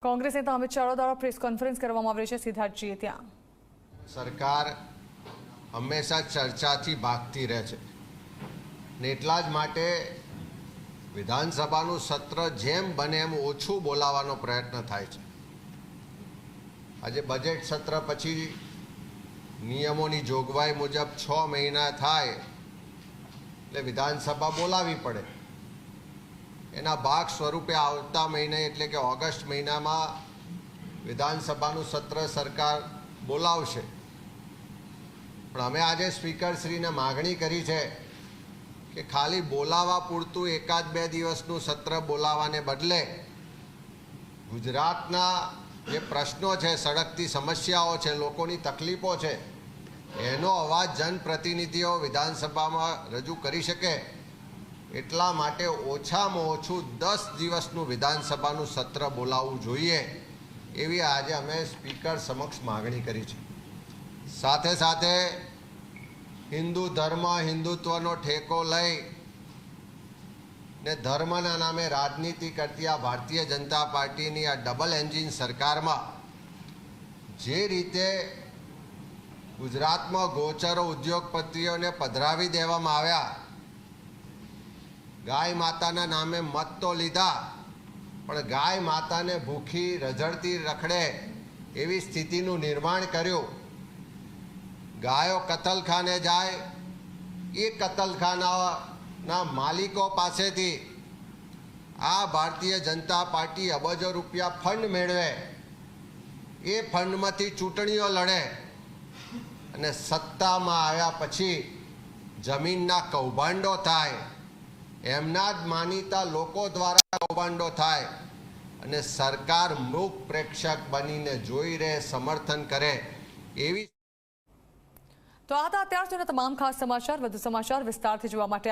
કોંગ્રેસ નેતા અમિત શાહ દ્વારા press conference કરવામાં આવી છે સિદ્ધાર્થજીએ ત્યાં। સરકાર હંમેશા ચર્ચાથી ભાગતી રહે છે ને એટલા જ માટે વિધાનસભાનું સત્ર જેમ બને એમ ઓછું બોલાવવાનો પ્રયત્ન થાય છે। આજે બજેટ સત્ર પછી નિયમોની જોગવાઈ મુજબ 6 મહિના થાય એટલે વિધાનસભા બોલાવી પડે। એના ભાગ સ્વરૂપે આવતા મહિને એટલે કે ઓગસ્ટ મહિનામાં વિધાનસભાનું સત્ર સરકાર બોલાવશે। પણ અમે આજે સ્પીકરશ્રીને માગણી કરી છે કે ખાલી બોલાવવા પૂરતું એકાદ બે દિવસનું સત્ર બોલાવવાને બદલે ગુજરાતના જે પ્રશ્નો છે, સળગતી સમસ્યાઓ છે, લોકોની તકલીફો છે, એનો અવાજ જનપ્રતિનિધિઓ વિધાનસભામાં રજૂ કરી શકે એટલા માટે ઓછામાં ઓછું 10 દિવસનું વિધાનસભાનું સત્ર બોલાવવું જોઈએ એવી આજે અમે સ્પીકર સમક્ષ માગણી કરી છે। સાથે સાથે હિન્દુ ધર્મ, હિન્દુત્વનો ઠેકો લઈ ને ધર્મના નામે રાજનીતિ કરતી આ ભારતીય જનતા પાર્ટીની આ ડબલ એન્જિન સરકારમાં જે રીતે ગુજરાતમાં ગોચરો ઉદ્યોગપતિઓને પધરાવી દેવામાં આવ્યા, ગાય માતાના નામે મત તો લીધા પણ ગાય માતાને ભૂખી રઝળતી રખડે એવી સ્થિતિનું નિર્માણ કર્યું। ગાયો કતલખાને જાય, એ કતલખાનાના માલિકો પાસેથી આ ભારતીય જનતા પાર્ટી અબજો રૂપિયા ફંડ મેળવે, એ ફંડમાંથી ચૂંટણીઓ લડે અને સત્તામાં આવ્યા પછી જમીનના કૌભાંડો થાય, એમના જ માનીતા લોકો દ્વારા કૌભાંડો થાય અને સરકાર મૂક પ્રેક્ષક બનીને જોઈ રહે, સમર્થન કરે એવી। તો આ હતા અત્યાર સુધીના તમામ ખાસ સમાચાર। વધુ સમાચાર વિસ્તારથી જોવા માટે